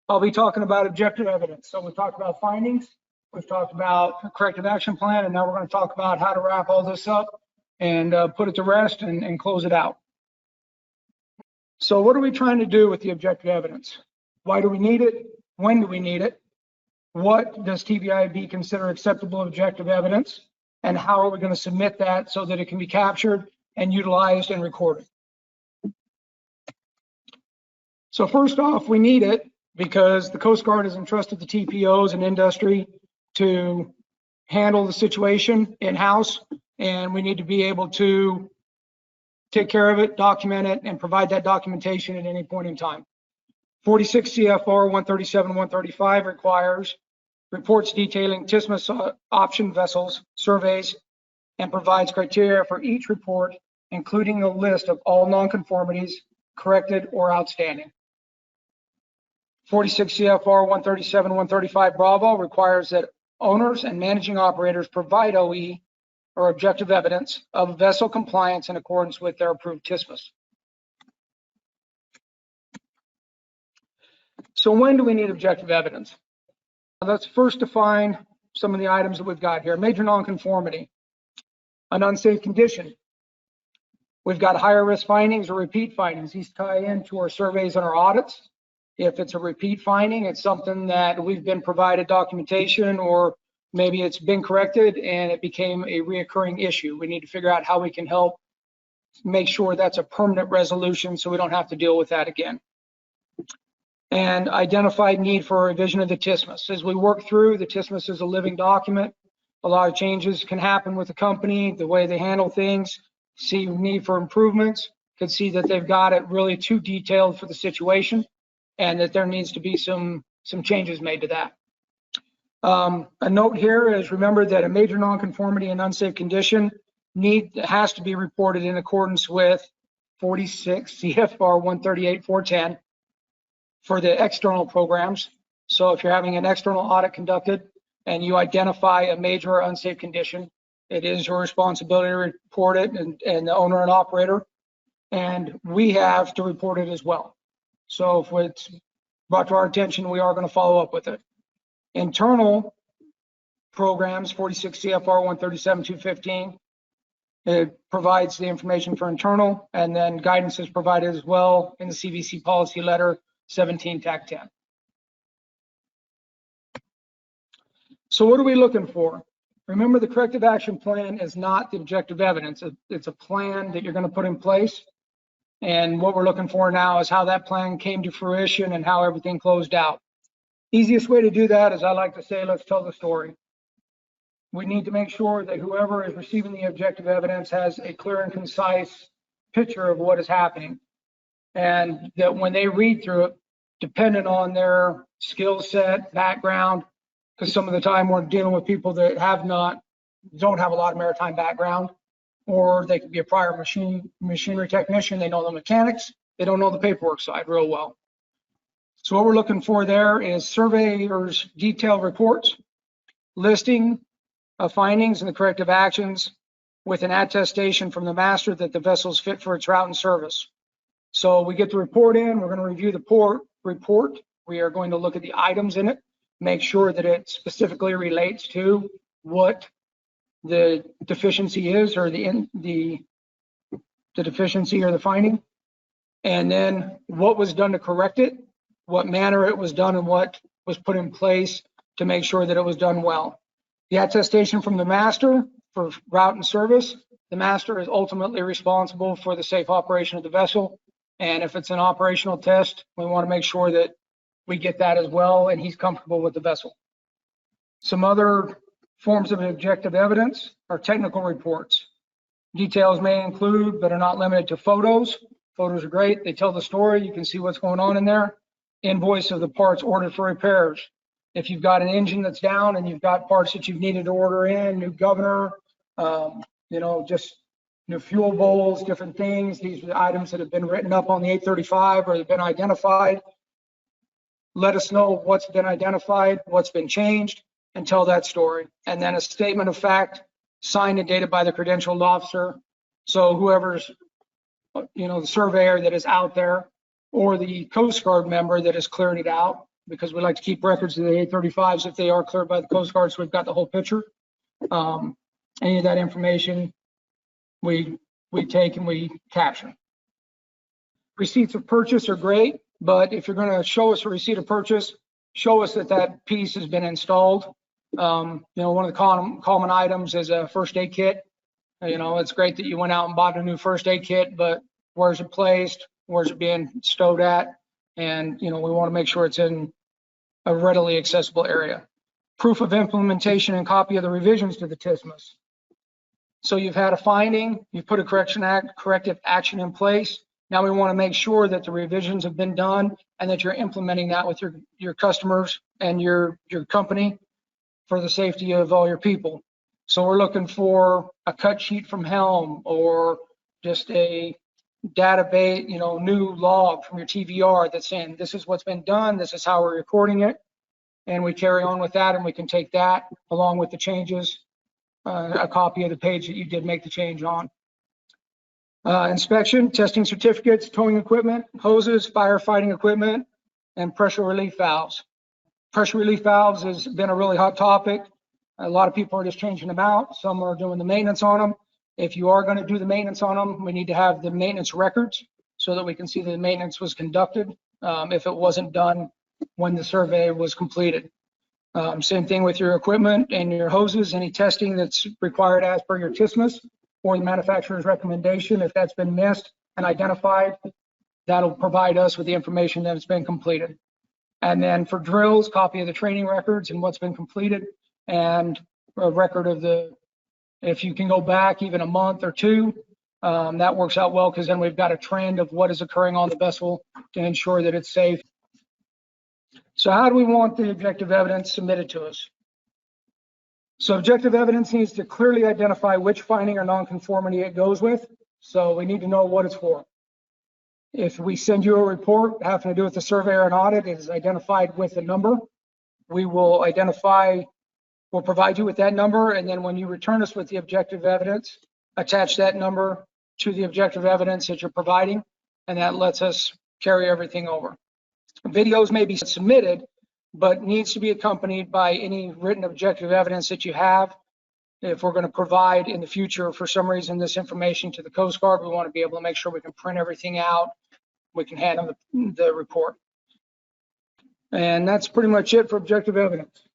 I'll be talking about objective evidence. So we talked about findings, we've talked about a corrective action plan, and now we're going to talk about how to wrap all this up and put it to rest and close it out. So what are we trying to do with the objective evidence? Why do we need it? When do we need it? What does TVIB consider acceptable objective evidence? And how are we going to submit that so that it can be captured and utilized and recorded? So first off, we need it because the Coast Guard has entrusted the TPOs and industry to handle the situation in-house, and we need to be able to take care of it, document it, and provide that documentation at any point in time. 46 CFR 137 135 requires reports detailing TSMS option vessels, surveys, and provides criteria for each report, including a list of all nonconformities, corrected or outstanding. 46 CFR 137 135 Bravo requires that owners and managing operators provide OE or objective evidence of vessel compliance in accordance with their approved TSMS. So when do we need objective evidence? Let's first define some of the items that we've got here. Major nonconformity, an unsafe condition. We've got higher risk findings or repeat findings. These tie into our surveys and our audits. If it's a repeat finding, it's something that we've been provided documentation, or maybe it's been corrected and it became a reoccurring issue. We need to figure out how we can help make sure that's a permanent resolution so we don't have to deal with that again. And identified need for a revision of the TSMS. As we work through, the TSMS is a living document. A lot of changes can happen with the company, the way they handle things, see need for improvements, could see that they've got it really too detailed for the situation, and that there needs to be some changes made to that. A note here is, remember that a major nonconformity and unsafe condition has to be reported in accordance with 46 CFR 138 410 for the external programs. So if you're having an external audit conducted and you identify a major or unsafe condition, it is your responsibility to report it, and the owner and operator, and we have to report it as well. So if it's brought to our attention, we are going to follow up with it. Internal programs, 46 CFR 137 215, it provides the information for internal, and then guidance is provided as well in the CVC policy letter 17 TAC 10. So what are we looking for? Remember, the corrective action plan is not the objective evidence. It's a plan that you're going to put in place. And what we're looking for now is how that plan came to fruition and how everything closed out. Easiest way to do that is, I like to say, let's tell the story. We need to make sure that whoever is receiving the objective evidence has a clear and concise picture of what is happening. And that when they read through it, dependent on their skill set, background, because some of the time we're dealing with people that don't have a lot of maritime background, or they could be a prior machinery technician. They know the mechanics, they don't know the paperwork side real well. So what we're looking for there is surveyors' detailed reports, listing of findings and the corrective actions, with an attestation from the master that the vessel is fit for its route and service. So we get the report in, we're going to review the report. We are going to look at the items in it, make sure that it specifically relates to what the deficiency is, or the deficiency or the finding, and then what was done to correct it, what manner it was done, and what was put in place to make sure that it was done well. The attestation from the master for route and service, the master is ultimately responsible for the safe operation of the vessel, and if it's an operational test, we want to make sure that we get that as well, and he's comfortable with the vessel. Some other forms of objective evidence are technical reports. Details may include, but are not limited to, photos. Photos are great. They tell the story. You can see what's going on in there. Invoice of the parts ordered for repairs. If you've got an engine that's down and you've got parts that you've needed to order in, new governor, just new fuel bowls, different things. These are the items that have been written up on the 835 or have been identified. Let us know what's been identified, what's been changed, and tell that story. And then a statement of fact signed and dated by the credentialed officer. So whoever's, the surveyor that is out there, or the Coast Guard member that has cleared it out, because we like to keep records of the A35s if they are cleared by the Coast Guard, so we've got the whole picture. Any of that information we take and we capture. Receipts of purchase are great, but if you're going to show us a receipt of purchase, show us that that piece has been installed. One of the common items is a first aid kit. It's great that you went out and bought a new first aid kit, but where's it placed? Where's it being stowed at? And, we want to make sure it's in a readily accessible area. Proof of implementation and copy of the revisions to the TSMS. So you've had a finding, you've put a corrective action in place. Now we want to make sure that the revisions have been done and that you're implementing that with your customers and your company for the safety of all your people. So we're looking for a cut sheet from Helm or just a database, new log from your TVR that's saying this is what's been done, this is how we're recording it, and we carry on with that, and we can take that along with the changes, a copy of the page that you did make the change on. Inspection, testing certificates, towing equipment, hoses, firefighting equipment, and pressure relief valves. Pressure relief valves has been a really hot topic. A lot of people are just changing them out. Some are doing the maintenance on them. If you are going to do the maintenance on them, we need to have the maintenance records so that we can see that the maintenance was conducted if it wasn't done when the survey was completed. Same thing with your equipment and your hoses, any testing that's required as per your TSMS or the manufacturer's recommendation. If that's been missed and identified, that'll provide us with the information that it's been completed. And then for drills, copy of the training records and what's been completed, and a record of if you can go back even a month or two, that works out well, because then we've got a trend of what is occurring on the vessel to ensure that it's safe. So how do we want the objective evidence submitted to us? So objective evidence needs to clearly identify which finding or nonconformity it goes with. So we need to know what it's for. If we send you a report having to do with the survey or an audit, it is identified with a number. We'll provide you with that number, and then when you return us with the objective evidence, attach that number to the objective evidence that you're providing, and that lets us carry everything over. Videos may be submitted, but needs to be accompanied by any written objective evidence that you have. If we're going to provide in the future, for some reason, this information to the Coast Guard, we want to be able to make sure we can print everything out. We can hand them the report. And that's pretty much it for objective evidence.